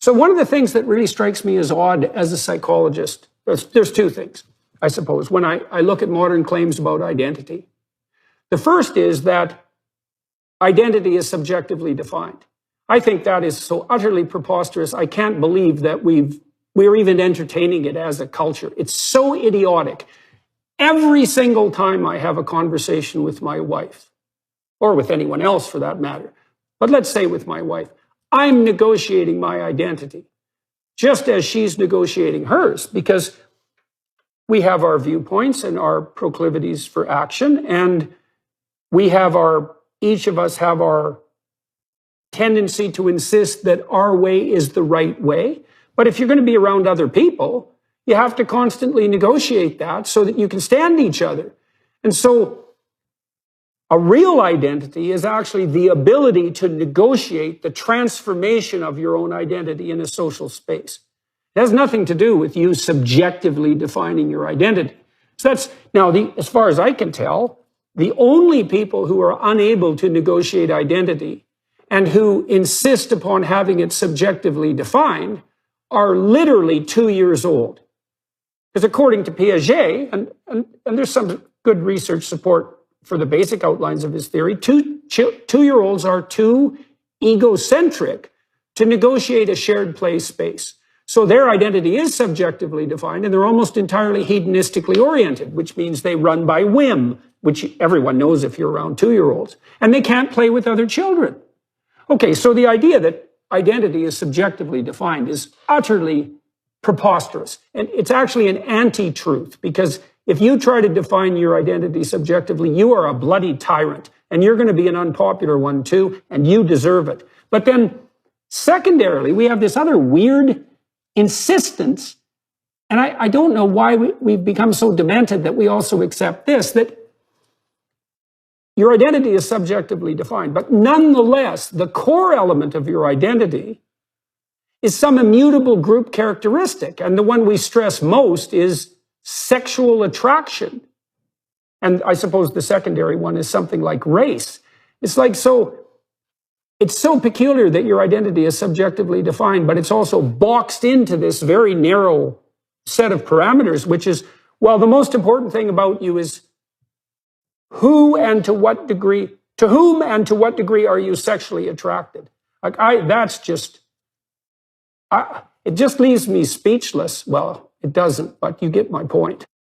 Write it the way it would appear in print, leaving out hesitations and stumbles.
So one of the things that really strikes me as odd as a psychologist, there's two things, I suppose, when I look at modern claims about identity. The first is that identity is subjectively defined. I think that is so utterly preposterous. I can't believe that we're even entertaining it as a culture. It's so idiotic. Every single time I have a conversation with my wife, or with anyone else for that matter, but let's say with my wife, I'm negotiating my identity, just as she's negotiating hers, because we have our viewpoints and our proclivities for action, and each of us have our tendency to insist that our way is the right way. But if you're going to be around other people, you have to constantly negotiate that so that you can stand each other. And so a real identity is actually the ability to negotiate the transformation of your own identity in a social space. It has nothing to do with you subjectively defining your identity. So that's, now, as far as I can tell, the only people who are unable to negotiate identity and who insist upon having it subjectively defined are literally 2 years old. Because according to Piaget, and there's some good research support for the basic outlines of his theory, two-year-olds are too egocentric to negotiate a shared play space. So their identity is subjectively defined, and they're almost entirely hedonistically oriented, which means they run by whim, which everyone knows if you're around 2-year-olds, and they can't play with other children. Okay, so the idea that identity is subjectively defined is utterly preposterous. And it's actually an anti-truth, because if you try to define your identity subjectively, you are a bloody tyrant, and you're going to be an unpopular one too, and you deserve it. But then, secondarily, we have this other weird insistence, and I don't know why we've become so demented that we also accept this, that your identity is subjectively defined, but nonetheless, the core element of your identity is some immutable group characteristic. And the one we stress most is sexual attraction. And I suppose the secondary one is something like race. It's so peculiar that your identity is subjectively defined, but it's also boxed into this very narrow set of parameters, which is, well, the most important thing about you is whom and to what degree are you sexually attracted? It just leaves me speechless. Well, it doesn't, but you get my point.